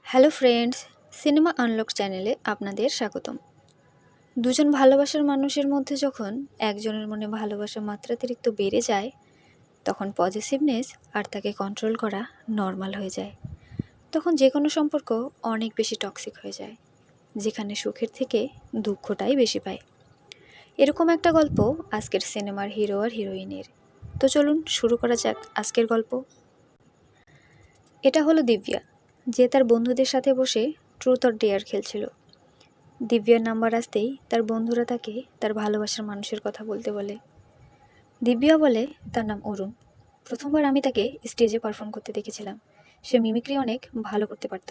Hello friends, cinema unlock চ্যানেলে আপনাদের স্বাগতম। দুজন ভালোবাসার মানুষের মধ্যে যখন একজনের মনে ভালোবাসা মাত্রাতিরিক্ত বেড়ে যায়, তখন পজিটিভনেস আর তাকে কন্ট্রোল করা নর্মাল হয়ে যায়। তখন যে কোনো সম্পর্ক অনেক বেশি টক্সিক হয়ে যায়, যেখানে সুখের থেকে দুঃখটাই বেশি পায়। এরকম একটা গল্প আজকের সিনেমার হিরো আর হিরোইনের। তো চলুন শুরু করা যাক আজকের গল্প। এটা হলো দিব্যা, যে তার বন্ধুদের সাথে বসে ট্রুথ অর ডেয়ার খেলছিল। দিব্যার নাম্বার আসতেই তার বন্ধুরা তাকে তার ভালোবাসার মানুষের কথা বলতে বলে। দিব্যা বলে তার নাম অরুণ। প্রথমবার আমি তাকে স্টেজে পারফর্ম করতে দেখেছিলাম। সে মিমিক্রি অনেক ভালো করতে পারত।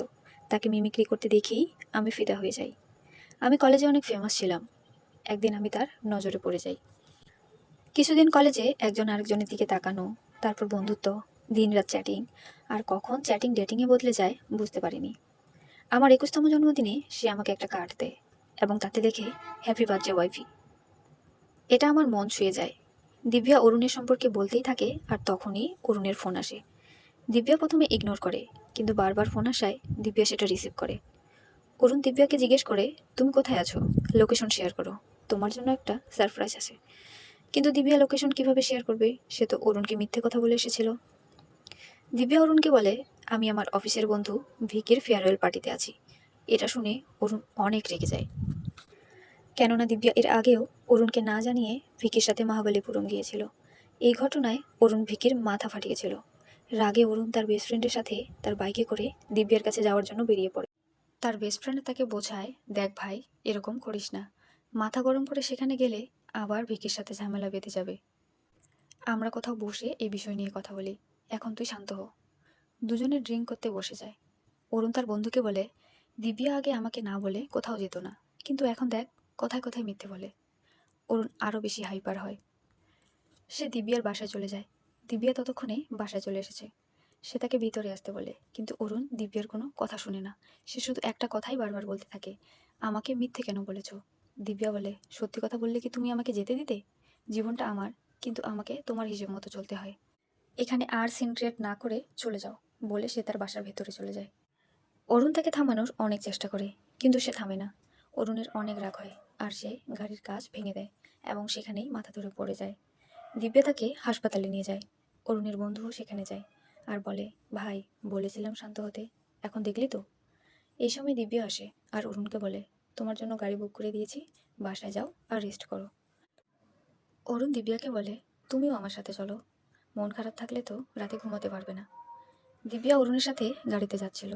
তাকে মিমিক্রি করতে দেখেই আমি ফিদা হয়ে যাই। আমি কলেজে অনেক ফেমাস ছিলাম। একদিন আমি তার নজরে পড়ে যাই। কিছুদিন কলেজে একজন আরেকজনের দিকে তাকানো, তারপর বন্ধুত্ব, দিনরাত চ্যাটিং, আর কখন চ্যাটিং ডেটিংয়ে বদলে যায় বুঝতে পারিনি। আমার 21তম জন্মদিনে সে আমাকে একটা কার্ড দেয় এবং তাতে দেখে হ্যাপি বার্থডে ওয়াইফি। এটা আমার মন ছুঁয়ে যায়। দিব্যা অরুণের সম্পর্কে বলতেই থাকে, আর তখনই অরুণের ফোন আসে। দিব্যা প্রথমে ইগনোর করে, কিন্তু বারবার ফোন আসায় দিব্যা সেটা রিসিভ করে। অরুণ দিব্যাকে জিজ্ঞেস করে, তুমি কোথায় আছো, লোকেশন শেয়ার করো, তোমার জন্য একটা সারপ্রাইজ আছে। কিন্তু দিব্যা লোকেশন কিভাবে শেয়ার করবে, সে তো অরুণকে মিথ্যে কথা বলে এসেছিল। দিব্যা অরুণকে বলে, আমি আমার অফিসের বন্ধু ভিকির ফেয়ারওয়েল পার্টিতে আছি। এটা শুনে অরুণ অনেক রেগে যায়, কেননা দিব্যা এর আগেও অরুণকে না জানিয়ে ভিকির সাথে মহাবলীপুরম গিয়েছিল। এই ঘটনায় অরুণ ভিকির মাথা ফাটিয়েছিল। রাগে অরুণ তার বেস্ট ফ্রেন্ডের সাথে তার বাইকে করে দিব্যার কাছে যাওয়ার জন্য বেরিয়ে পড়ে। তার বেস্ট ফ্রেন্ড তাকে বোঝায়, দেখ ভাই, এরকম করিস না, মাথা গরম করে সেখানে গেলে আবার ভিকির সাথে ঝামেলা বেঁধে যাবে। আমরা কোথাও বসে এই বিষয় নিয়ে কথা বলি, এখন তুই শান্ত হ। দুজনে ড্রিঙ্ক করতে বসে যায়। অরুণ তার বন্ধুকে বলে, দিব্যা আগে আমাকে না বলে কোথাও যেত না, কিন্তু এখন দেখ কথায় কথায় মিথ্যে বলে। অরুণ আরও বেশি হাইপার হয়। সে দিব্যার বাসায় চলে যায়। দিব্যা ততক্ষণে বাসায় চলে এসেছে। সে তাকে ভিতরে আসতে বলে, কিন্তু অরুণ দিব্যার কোনো কথা শুনে না। সে শুধু একটা কথাই বারবার বলতে থাকে, আমাকে মিথ্যে কেন বলেছ। দিব্যা বলে, সত্যি কথা বললে কি তুমি আমাকে যেতে দিতে? জীবনটা আমার, কিন্তু আমাকে তোমার হিসেব মতো চলতে হয়। এখানে আর সিন ক্রিয়েট না করে চলে যাও, বলে সে তার বাসার ভেতরে চলে যায়। অরুণ তাকে থামানোর অনেক চেষ্টা করে, কিন্তু সে থামে না। অরুণের অনেক রাগ হয়, আর সে গাড়ির কাঁচ ভেঙে দেয় এবং সেখানেই মাথা ধরে পড়ে যায়। দিব্যা তাকে হাসপাতালে নিয়ে যায়। অরুণের বন্ধুও সেখানে যায় আর বলে, ভাই, বলেছিলাম শান্ত হতে, এখন দেখলি তো। এই সময় দিব্যা আসে আর অরুণকে বলে, তোমার জন্য গাড়ি বুক করে দিয়েছি, বাসায় যাও আর রেস্ট করো। অরুণ দিব্যাকে বলে, তুমিও আমার সাথে চলো, মন খারাপ থাকলে তো রাতে ঘুমাতে পারবে না। দিব্যা অরুণের সাথে গাড়িতে যাচ্ছিল।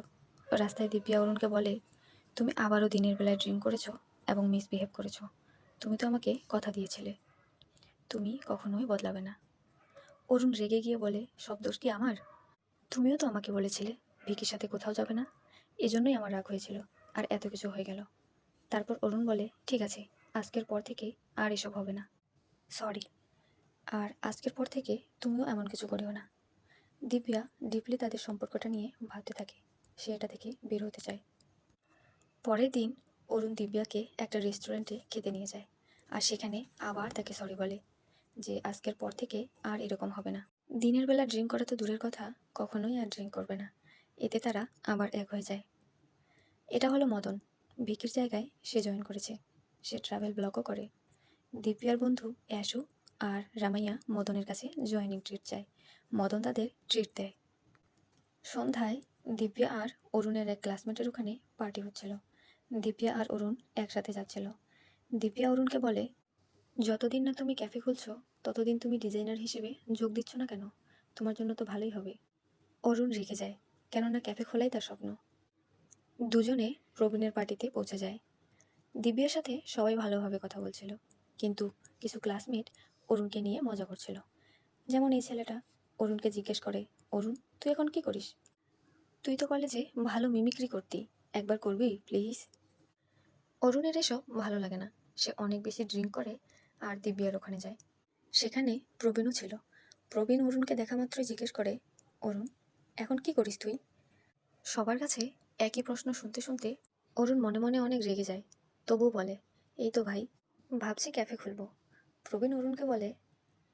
রাস্তায় দিব্যা অরুণকে বলে, তুমি আবারও দিনের বেলায় ড্রিঙ্ক করেছো এবং মিসবিহেভ করেছো। তুমি তো আমাকে কথা দিয়েছিলে, তুমি কখনোই বদলাবে না। অরুণ রেগে গিয়ে বলে, সব দোষ কি আমার? তুমিও তো আমাকে বলেছিলে ভিকির সাথে কোথাও যাবে না, এজন্যই আমার রাগ হয়েছিল, আর এত কিছু হয়ে গেল। তারপর অরুণ বলে, ঠিক আছে, আজকের পর থেকে আর এসব হবে না, সরি। আর আজকের পর থেকে তুমিও এমন কিছু করিও না। দিব্যা ডিপলি তাদের সম্পর্কটা নিয়ে ভাবতে থাকে। সে এটা থেকে বের হতে চায়। পরের দিন অরুণ দিব্যাকে একটা রেস্টুরেন্টে খেতে নিয়ে যায়, আর সেখানে আবার তাকে সরি বলে যে আজকের পর থেকে আর এরকম হবে না। দিনের বেলা ড্রিঙ্ক করা তো দূরের কথা, কখনোই আর ড্রিঙ্ক করবে না। এতে তারা আবার এক হয়ে যায়। এটা হলো মদন। ভিকির জায়গায় সে জয়েন করেছে। সে ট্রাভেল ব্লগও করে। দিব্যার বন্ধু অ্যাশু আর রামাইয়া মদনের কাছে জয়েনিং ট্রিট চায়। মদন তাদের ট্রিট দেয়। সন্ধ্যায় দিব্যা আর অরুণের এক ক্লাসমেটের ওখানে পার্টি হচ্ছিল। দিব্যা আর অরুণ একসাথে যাচ্ছিল। দিব্যা অরুণকে বলে, যতদিন না তুমি ক্যাফে খুলছো, ততদিন তুমি ডিজাইনার হিসেবে যোগ দিচ্ছ না কেন? তোমার জন্য তো ভালোই হবে। অরুণ রেখে যায়, কেননা ক্যাফে খোলাই তার স্বপ্ন। দুজনে প্রবীণের পার্টিতে পৌঁছে যায়। দিব্যার সাথে সবাই ভালোভাবে কথা বলছিল, কিন্তু কিছু ক্লাসমেট অরুণকে নিয়ে মজা করছিল। যেমন এই ছেলেটা অরুণকে জিজ্ঞেস করে, অরুণ, তুই এখন কি করিস? তুই তো কলেজে ভালো মিমিক্রি করতি, একবার করবি প্লিজ? অরুণের এসব ভালো লাগে না। সে অনেক বেশি ড্রিঙ্ক করে আর দিব্যার ওখানে যায়। সেখানে প্রবীণও ছিল। প্রবীণ অরুণকে দেখা মাত্রই জিজ্ঞেস করে, অরুণ, এখন কি করিস তুই? সবার কাছে একই প্রশ্ন শুনতে শুনতে অরুণ মনে মনে অনেক রেগে যায়। তবুও বলে, এই তো ভাই, ভাবছি ক্যাফে খুলবো। প্রবীণ অরুণকে বলে,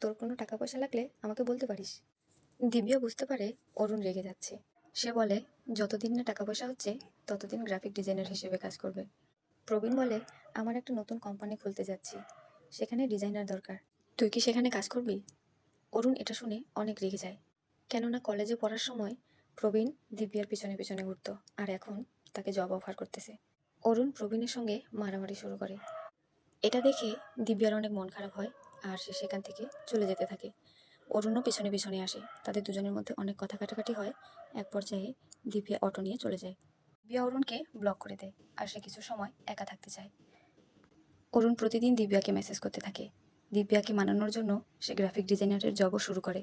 তোর কোনো টাকা পয়সা লাগলে আমাকে বলতে পারিস। দিব্যা বুঝতে পারে অরুণ রেগে যাচ্ছে। সে বলে, যতদিন না টাকা পয়সা হচ্ছে ততদিন গ্রাফিক ডিজাইনার হিসেবে কাজ করবে। প্রবীণ বলে, আমার একটা নতুন কোম্পানি খুলতে যাচ্ছি, সেখানে ডিজাইনার দরকার, তুই কি সেখানে কাজ করবি? অরুণ এটা শুনে অনেক রেগে যায়, কেননা কলেজে পড়ার সময় প্রবীণ দিব্যার পিছনে পিছনে ঘুরতো, আর এখন তাকে জব অফার করতেছে। অরুণ প্রবীণের সঙ্গে মারামারি শুরু করে। এটা দেখে দিব্যার অনেক মন খারাপ হয়, আর সে সেখান থেকে চলে যেতে থাকে। অরুণও পিছনে পিছনে আসে, তাদের দুজনের মধ্যে অনেক কথা কাটাকাটি হয়। এক পর্যায়ে দিব্যা অটো নিয়ে চলে যায়। দিব্যা অরুণকে ব্লক করে দেয়, আর সে কিছু সময় একা থাকতে চায়। অরুণ প্রতিদিন দিব্যাকে মেসেজ করতে থাকে। দিব্যাকে মানানোর জন্য সে গ্রাফিক ডিজাইনারের জবও শুরু করে।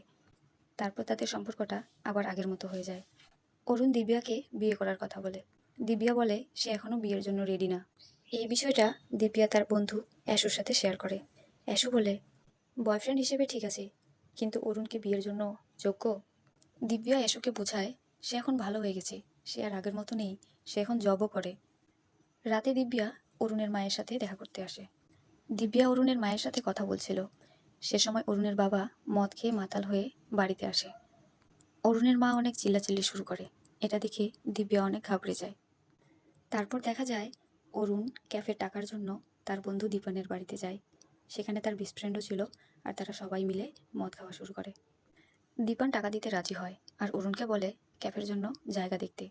তারপর তাদের সম্পর্কটা আবার আগের মতো হয়ে যায়। অরুণ দিব্যাকে বিয়ে করার কথা বলে। দিব্যা বলে সে এখনো বিয়ের জন্য রেডি না। এই বিষয়টা দিব্যা তার বন্ধু অ্যাশুর সাথে শেয়ার করে। অ্যাশু বলে, বয়ফ্রেন্ড হিসেবে ঠিক আছে, কিন্তু অরুণকে বিয়ের জন্য যোগ্য? দিব্যা অ্যাশুকে বোঝায় সে এখন ভালো হয়ে গেছে, সে আর আগের মতো নেই, সে এখন জবও করে। রাতে দিব্যা অরুণের মায়ের সাথে দেখা করতে আসে। দিব্যা অরুণের মায়ের সাথে কথা বলছিল। সে সময় অরুণের বাবা মদ খেয়ে মাতাল হয়ে বাড়িতে আসে। অরুণের মা অনেক চিল্লাচিল্লি শুরু করে। এটা দেখে দিব্যা অনেক ঘাবড়ে যায়। তারপর দেখা যায় অরুণ ক্যাফে টাকার জন্য তার বন্ধু দীপনের বাড়িতে যায়। সেখানে তার বেস্ট ফ্রেন্ডও ছিল, আর তারা সবাই মিলে মদ খাওয়া শুরু করে। দীপন টাকা দিতে রাজি হয়, আর অরুণকে বলে ক্যাফের জন্য জায়গা দেখতে।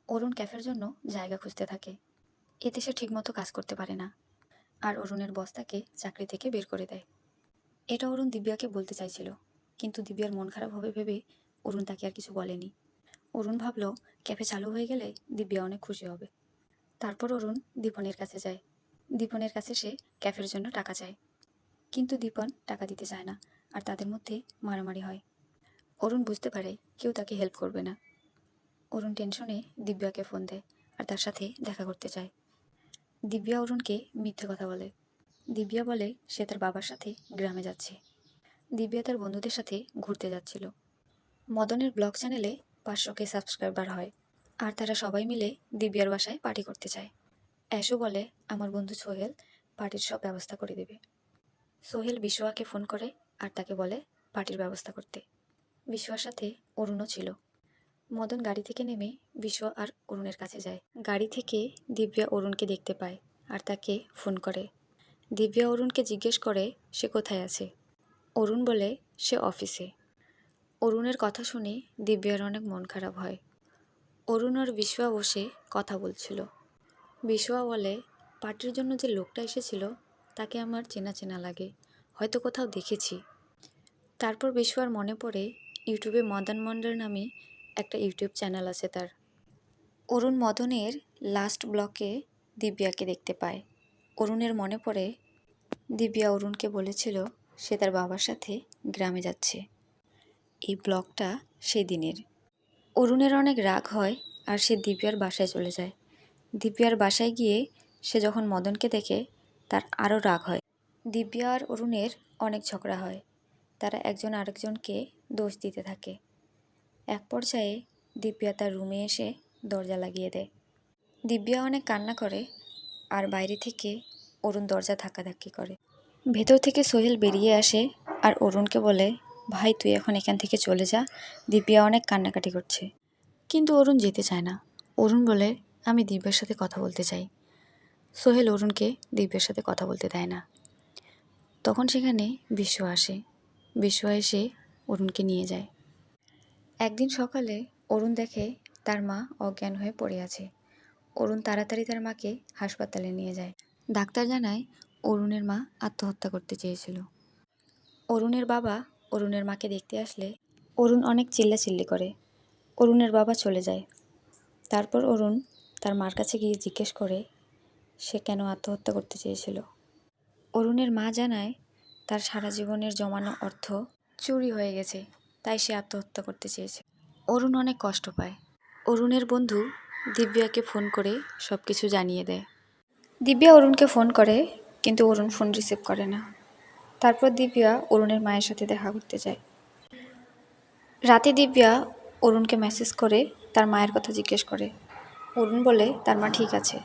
অরুণ ক্যাফের জন্য জায়গা খুঁজতে থাকে। এতে সে ঠিকমতো কাজ করতে পারে না, আর অরুণের বস তাকে চাকরি থেকে বের করে দেয়। এটা অরুণ দিব্যাকে বলতে চাইছিল, কিন্তু দিব্যার মন খারাপ হবে ভেবে অরুণ তাকে আর কিছু বলেনি। অরুণ ভাবল ক্যাফে চালু হয়ে গেলে দিব্যা অনেক খুশি হবে। তারপর অরুণ দীপনের কাছে যায়। দীপনের কাছে সে ক্যাফের জন্য টাকা চায়, কিন্তু দীপন টাকা দিতে চায় না, আর তাদের মধ্যে মারামারি হয়। অরুণ বুঝতে পারে কেউ তাকে হেল্প করবে না। অরুণ টেনশনে দিব্যাকে ফোন দেয়, আর তার সাথে দেখা করতে চায়। দিব্যা অরুণকে মিথ্যে কথা বলে। দিব্যা বলে সে তার বাবার সাথে গ্রামে যাচ্ছে। দিব্যা তার বন্ধুদের সাথে ঘুরতে যাচ্ছিল। মদনের ব্লগ চ্যানেলে 500K সাবস্ক্রাইবার হয়, আর তারা সবাই মিলে দিব্যার বাসায় পার্টি করতে চায়। অ্যাশু বলে আমার বন্ধু সোহেল পার্টির সব ব্যবস্থা করে দেবে। সোহেল বিশ্বয়াকে ফোন করে আর তাকে বলে পার্টির ব্যবস্থা করতে। বিশ্বয়ার সাথে অরুণও ছিল। মদন গাড়ি থেকে নেমে বিশ্ব আর অরুণের কাছে যায়। গাড়ি থেকে দিব্যা অরুণকে দেখতে পায় আর তাকে ফোন করে। দিব্যা অরুণকে জিজ্ঞেস করে সে কোথায় আছে। অরুণ বলে সে অফিসে। অরুণের কথা শুনে দিব্যার অনেক মন খারাপ হয়। অরুণ আর বিশ্বয়া বসে কথা বলছিল। বিশ্বয়া বলে পার্টির জন্য যে লোকটা এসেছিল তাকে আমার চেনা চেনা লাগে, হয়তো কোথাও দেখেছি। তারপর বিশ্বয়ার মনে পড়ে ইউটিউবে মদন মন্ডল নামে একটা ইউটিউব চ্যানেল আছে তার। অরুণ মদনের লাস্ট ব্লকে দিব্যাকে দেখতে পায়। অরুণের মনে পড়ে দিব্যা অরুণকে বলেছিল সে তার বাবার সাথে গ্রামে যাচ্ছে। এই ব্লগটা সেদিনের। অরুণের অনেক রাগ হয়, আর সে দিব্যার বাসায় চলে যায়। দিব্যার বাসায় গিয়ে সে যখন মদনকে দেখে তার আরও রাগ হয়। দিব্যা আর অরুণের অনেক ঝগড়া হয়। তারা একজন আরেকজনকে দোষ দিতে থাকে। এক পর্যায়ে দিব্যা তার রুমে এসে দরজা লাগিয়ে দেয়। দিব্যা অনেক কান্না করে, আর বাইরে থেকে অরুণ দরজা ধাক্কাধাক্কি করে। ভেতর থেকে সোহেল বেরিয়ে আসে আর অরুণকে বলে ভাই তুই এখন এখান থেকে চলে যা, দিব্যা অনেক কান্নাকাটি করছে। কিন্তু অরুণ যেতে চায় না। অরুণ বলে আমি দিব্যার সাথে কথা বলতে চাই। সোহেল অরুণকে দিব্যার সাথে কথা বলতে দেয় না। তখন সেখানে বিশ্ব আসে। বিশ্ব এসে অরুণকে নিয়ে যায়। একদিন সকালে অরুণ দেখে তার মা অজ্ঞান হয়ে পড়ে আছে। অরুণ তাড়াতাড়ি তার মাকে হাসপাতালে নিয়ে যায়। ডাক্তার জানায় অরুণের মা আত্মহত্যা করতে চেয়েছিল। অরুণের বাবা অরুণের মাকে দেখতে আসলে অরুণ অনেক চিল্লাচিল্লি করে। অরুণের বাবা চলে যায়। তারপর অরুণ তার মার কাছে গিয়ে জিজ্ঞেস করে সে কেন আত্মহত্যা করতে চেয়েছিল। অরুণের মা জানায় তার সারা জীবনের জমানো অর্থ চুরি হয়ে গেছে, তাই সে আত্মহত্যা করতে চেয়েছে। অরুণ অনেক কষ্ট পায়। অরুণের বন্ধু দিব্যাকে ফোন করে সব কিছু জানিয়ে দেয়। দিব্যা অরুণকে ফোন করে, কিন্তু অরুণ ফোন রিসিভ করে না। তারপর দিব্যা অরুণের মায়ের সাথে দেখা করতে যায়। রাতে দিব্যা অরুণকে মেসেজ করে তার মায়ের কথা জিজ্ঞেস করে। অরুণ বলে তার মা ঠিক আছে।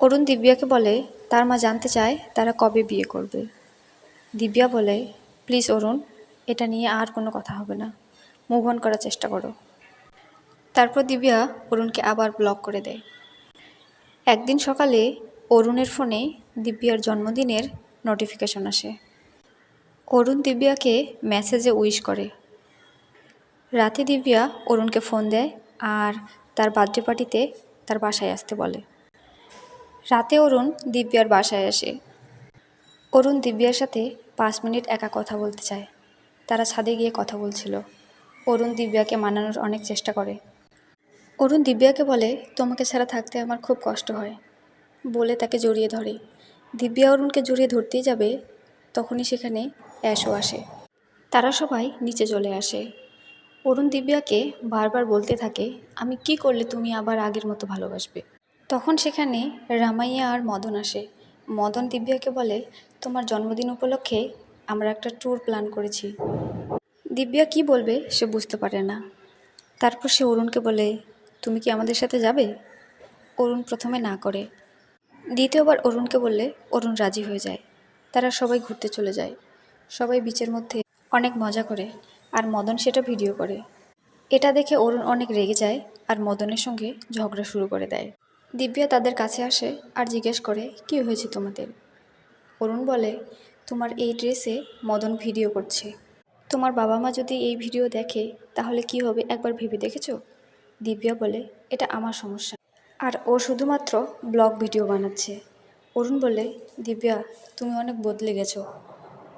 অরুণ দিব্যাকে বলে তার মা জানতে চায় তারা কবে বিয়ে করবে। দিব্যা বলে প্লিজ অরুণ, এটা নিয়ে আর কোনো কথা হবে না, মুভ অন করার চেষ্টা করো। তারপর দিব্যা অরুণকে আবার ব্লক করে দেয়। একদিন সকালে অরুণের ফোনে দিব্যার জন্মদিনের নোটিফিকেশন আসে। অরুণ দিব্যাকে মেসেজে উইশ করে। রাতে দিব্যা অরুণকে ফোন দেয় আর তার বার্থডে পার্টিতে তার বাসায় আসতে বলে। রাতে অরুণ দিব্যার বাসায় আসে। অরুণ দিব্যার সাথে 5 মিনিট একা কথা বলতে চায়। তারা ছাদে গিয়ে কথা বলছিল। অরুণ দিব্যাকে মানানোর অনেক চেষ্টা করে। অরুণ দিব্যাকে বলে, তোমাকে ছাড়া থাকতে আমার খুব কষ্ট হয়, বলে তাকে জড়িয়ে ধরে। দিব্যা অরুণকে জড়িয়ে ধরতেই যাবে, তখনই সেখানে অ্যাশও আসে। তারা সবাই নিচে চলে আসে। অরুণ দিব্যাকে বারবার বলতে থাকে, আমি কি করলে তুমি আবার আগের মতো ভালোবাসবে। তখন সেখানে রামাইয়া আর মদন আসে। মদন দিব্যাকে বলে, তোমার জন্মদিন উপলক্ষে আমরা একটা ট্যুর প্ল্যান করেছি। দিব্যা কি বলবে সে বুঝতে পারে না। তারপর সে অরুণকে বলে, তুমি কি আমাদের সাথে যাবে? অরুণ প্রথমে না করে। দ্বিতীয়বার অরুণকে বললে অরুণ রাজি হয়ে যায়। তারা সবাই ঘুরতে চলে যায়। সবাই বিচের মধ্যে অনেক মজা করে আর মদন সেটা ভিডিও করে। এটা দেখে অরুণ অনেক রেগে যায় আর মদনের সঙ্গে ঝগড়া শুরু করে দেয়। দিব্যা তাদের কাছে আসে আর জিজ্ঞেস করে, কি হয়েছে তোমাদের? অরুণ বলে, তোমার এই ড্রেসে মদন ভিডিও করছে। তোমার বাবা মা যদি এই ভিডিও দেখে তাহলে কি হবে একবার ভেবে দেখেছো? দিব্যা বলে, এটা আমার সমস্যা, আর ও শুধুমাত্র ব্লগ ভিডিও বানাচ্ছে। অরুণ বলে, দিব্যা তুমি অনেক বদলে গেছো,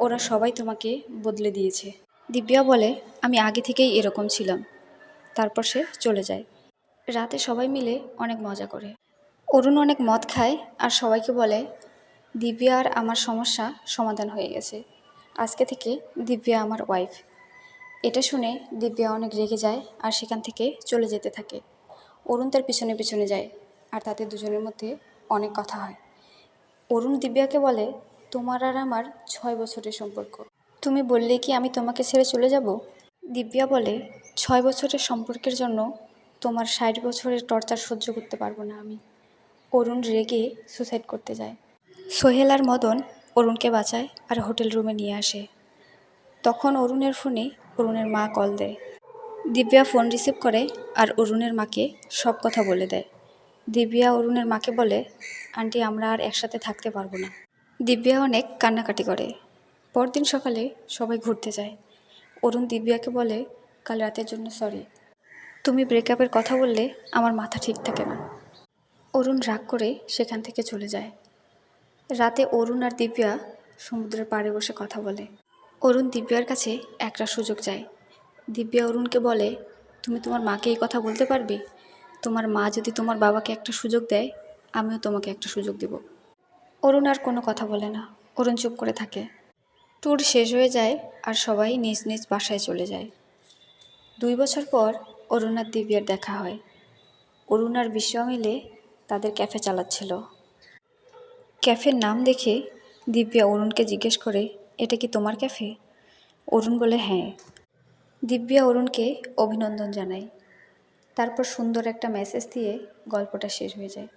ওরা সবাই তোমাকে বদলে দিয়েছে। দিব্যা বলে, আমি আগে থেকেই এরকম ছিলাম। তারপর সে চলে যায়। রাতে সবাই মিলে অনেক মজা করে। অরুণ অনেক মদ খায় আর সবাইকে বলে, দিব্যা আর আমার সমস্যা সমাধান হয়ে গেছে, আজকে থেকে দিব্যা আমার ওয়াইফ। এটা শুনে দিব্যা অনেক রেগে যায় আর সেখান থেকে চলে যেতে থাকে। অরুণ তার পিছনে পিছনে যায় আর তাদের দুজনের মধ্যে অনেক কথা হয়। অরুণ দিব্যাকে বলে, তোমার আর আমার 6 বছরের সম্পর্ক, তুমি বললে কি আমি তোমাকে ছেড়ে চলে যাব? দিব্যা বলে, 6 বছরের সম্পর্কের জন্য তোমার 60 বছরের টর্চার সহ্য করতে পারবো না আমি। অরুণ রেগে সুসাইড করতে যায়। সোহেল আর মদন অরুণকে বাঁচায় আর হোটেল রুমে নিয়ে আসে। তখন অরুণের ফোনে অরুণের মা কল দেয়। দিব্যা ফোন রিসিভ করে আর অরুণের মাকে সব কথা বলে দেয়। দিব্যা অরুণের মাকে বলে, আন্টি আমরা আর একসাথে থাকতে পারবো না। দিব্যা অনেক কান্নাকাটি করে। পরদিন সকালে সবাই ঘুরতে যায়। অরুণ দিব্যাকে বলে, কাল রাতের জন্য সরি, তুমি ব্রেকআপের কথা বললে আমার মাথা ঠিক থাকে না। অরুণ রাগ করে সেখান থেকে চলে যায়। রাতে অরুণ আর দিব্যা সমুদ্রের পাড়ে বসে কথা বলে। অরুণ দিব্যার কাছে একটা সুযোগ চায়। দিব্যা অরুণকে বলে, তুমি তোমার মাকে এই কথা বলতে পারবে? তোমার মা যদি তোমার বাবাকে একটা সুযোগ দেয়, আমিও তোমাকে একটা সুযোগ দেব। অরুণ আর কোনো কথা বলে না। অরুণ চুপ করে থাকে। ট্যুর শেষ হয়ে যায় আর সবাই নিজ নিজ বাসায় চলে যায়। 2 বছর পর অরুণ আর দিব্যার দেখা হয়। অরুণ আর বিশ্ব মিলে তাদের ক্যাফে চালাচ্ছিল। ক্যাফের নাম দেখে দিব্যা অরুণকে জিজ্ঞেস করে, এটা কি তোমার ক্যাফে? অরুণ বলে, হ্যাঁ। দিব্যা অরুণকে অভিনন্দন জানায়। তারপর সুন্দর একটা মেসেজ দিয়ে গল্পটা শেষ হয়ে যায়।